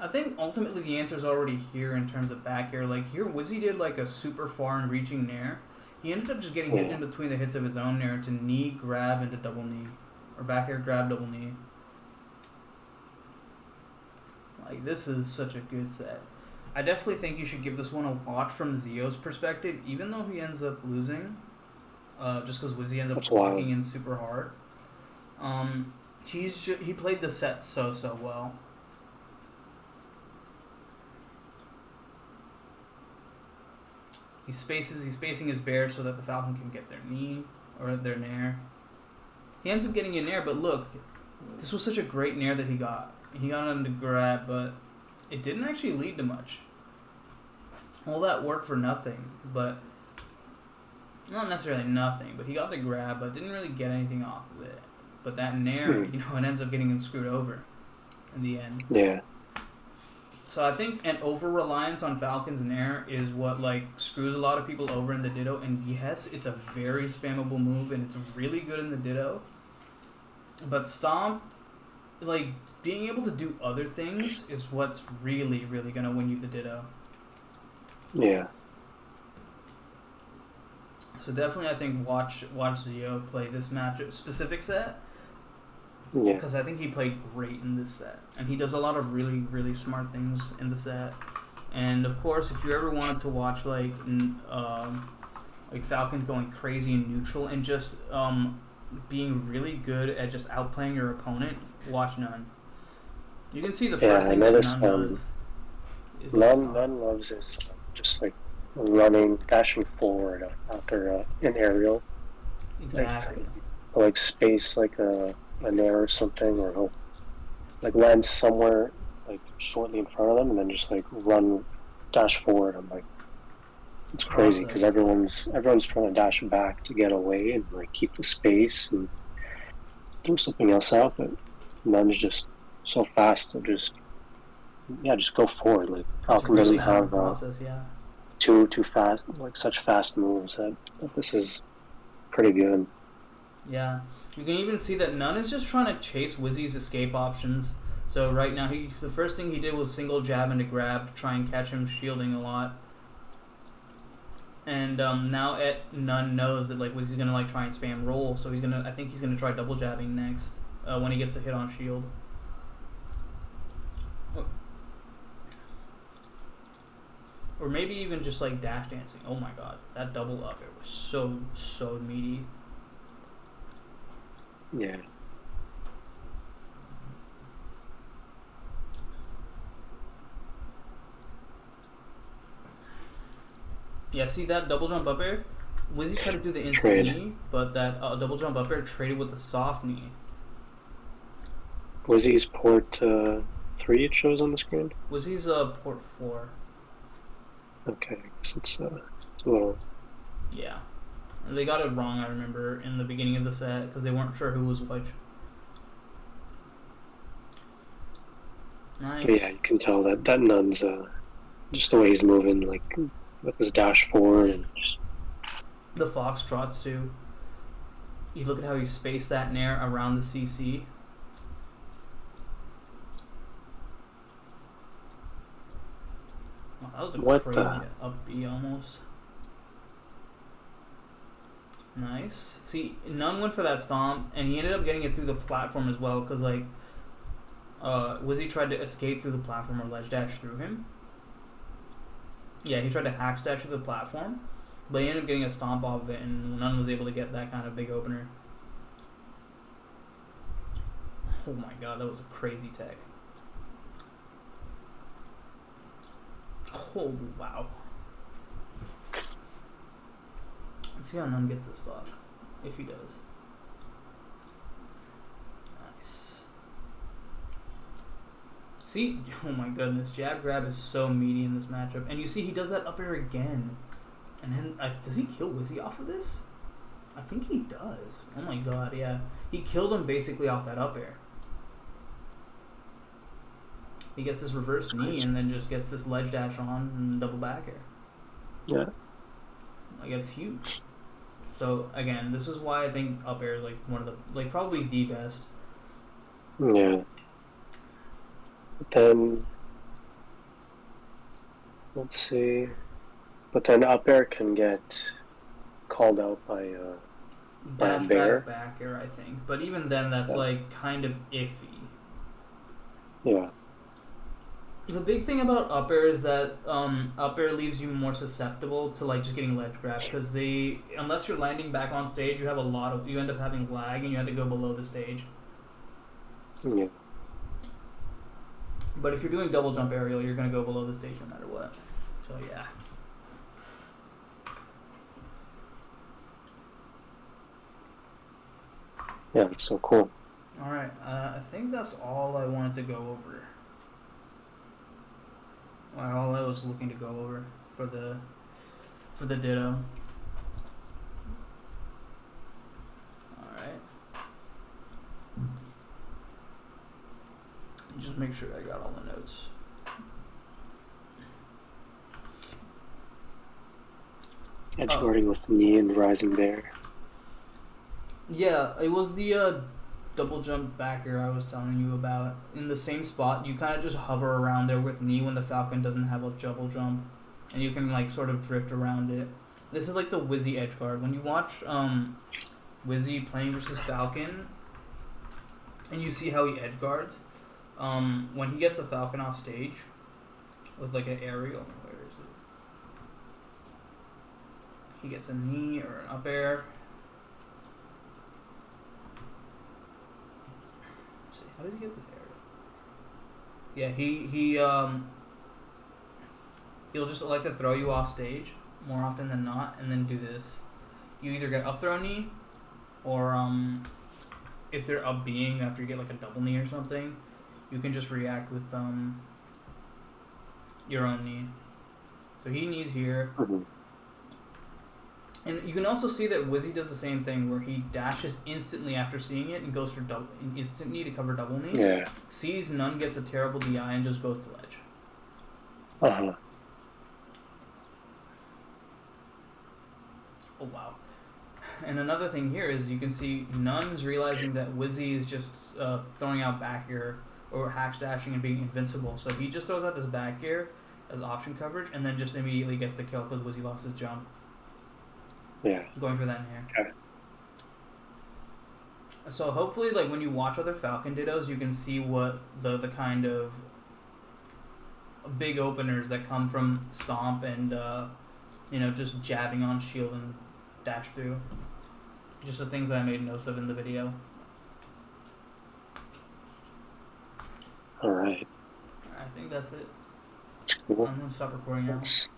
I think ultimately the answer is already here in terms of back air. Like here, Wizzy did like a super far and reaching Nair. He ended up just getting hit in between the hits of his own Nair to knee grab into double knee, or back air grab double knee. Like, this is such a good set. I definitely think you should give this one a watch from Zio's perspective, even though he ends up losing, just because Wizzy ends up walking in super hard. He played the set so well. He's spacing his bear so that the Falcon can get their knee or their Nair. He ends up getting a Nair, but look, this was such a great Nair that he got. He got him to grab, but it didn't actually lead to much. All that work for nothing, but not necessarily nothing, but he got the grab, but didn't really get anything off of it. But that Nair, you know, it ends up getting him screwed over in the end. Yeah. So I think an over-reliance on Falcon's Nair is what, like, screws a lot of people over in the Ditto. And yes, it's a very spammable move, and it's really good in the Ditto. But Stomp, like, being able to do other things is what's really, really going to win you the Ditto. Yeah. So definitely, I think watch Zio play this matchup specific set Yeah. because I think he played great in this set, and he does a lot of really smart things in the set. And of course, if you ever wanted to watch like Falcon going crazy in neutral and just being really good at just outplaying your opponent, watch None. You can see the first thing that None does is None loves his just like running, dashing forward after an aerial. exactly. Like space like an air or something, or he'll like land somewhere like shortly in front of them and then just like run, dash forward. I'm like, it's crazy because everyone's trying to dash back to get away and like keep the space and throw something else out, but None's just so fast to just go forward. Like Falcon really doesn't have process, too fast, like such fast moves that this is pretty good. Yeah, you can even see that None is just trying to chase Wizzy's escape options. So right now, the first thing he did was single jab into grab to try and catch him shielding a lot. And now None knows that like Wizzy's gonna like try and spam roll, so I think he's gonna try double jabbing next when he gets a hit on shield. Or maybe even just like dash dancing. Oh my god, that double up air was so meaty. Yeah. Yeah, see that double jump up air? Wizzy tried to do the instant knee, but that double jump up air traded with the soft knee. Wizzy's port 3 it shows on the screen? Wizzy's port 4. Okay, I guess it's a little... Yeah. They got it wrong, I remember, in the beginning of the set, because they weren't sure who was which. Nice. But yeah, you can tell that None's just the way he's moving, like with his dash forward and just... The foxtrots too. You look at how he spaced that nair around the CC. Wow, that was a crazy up B almost. Nice. See, None went for that stomp, and he ended up getting it through the platform as well, because like Wizzy tried to escape through the platform or ledge dash through him. Yeah, he tried to hack dash through the platform, but he ended up getting a stomp off of it, and None was able to get that kind of big opener. Oh my god, that was a crazy tech. Oh, wow. Let's see how None gets this stock, if he does. Nice. See? Oh my goodness, jab grab is so meaty in this matchup. And you see he does that up air again. And then, does he kill Wizzy off of this? I think he does. Oh my god, yeah. He killed him basically off that up air. He gets this reverse knee and then just gets this ledge dash on and double back air. Yeah. Like, it's huge. So, again, this is why I think up air is, like, one of the, like, probably the best. Yeah. But then, let's see. But then up air can get called out by a bear. Back air, I think. But even then, that's, like, kind of iffy. Yeah. The big thing about up air is that up air leaves you more susceptible to like just getting ledge grab because unless you're landing back on stage, you end up having lag and you have to go below the stage. Yeah. But if you're doing double jump aerial, you're gonna go below the stage no matter what. So yeah. Yeah, that's so cool. All right, I think that's all I wanted to go over. All I was looking to go over for the ditto. Alright. Just make sure I got all the notes. Edgeguarding with knee and rising bear. Yeah, it was the double jump backer I was telling you about. In the same spot, you kind of just hover around there with knee when the Falcon doesn't have a double jump. and you can like sort of drift around it. This is like the Wizzy edge guard. When you watch Wizzy playing versus Falcon, and you see how he edge guards, when he gets a Falcon off stage with like an aerial, where is it? He gets a knee or an up air. Let's see, how does he get this aerial? Yeah, he'll just like to throw you off stage more often than not, and then do this. You either get up throw knee, or if they're up being after you get like a double knee or something, you can just react with your own knee. So he knees here. Mhm. And you can also see that Wizzy does the same thing where he dashes instantly after seeing it and goes for an instant knee to cover double knee. Yeah. Sees none, gets a terrible DI, and just goes to ledge. Uh-huh. Oh wow. And another thing here is you can see Nunn's realizing that Wizzy is just throwing out back air or hack dashing and being invincible. So he just throws out this back air as option coverage and then just immediately gets the kill because Wizzy lost his jump. Yeah. Going for that in here. Okay. So hopefully, like when you watch other Falcon Dittos, you can see what the kind of big openers that come from Stomp and just jabbing on shield and dash through. Just the things I made notes of in the video. All right. I think that's it. Cool. I'm gonna stop recording now. Thanks.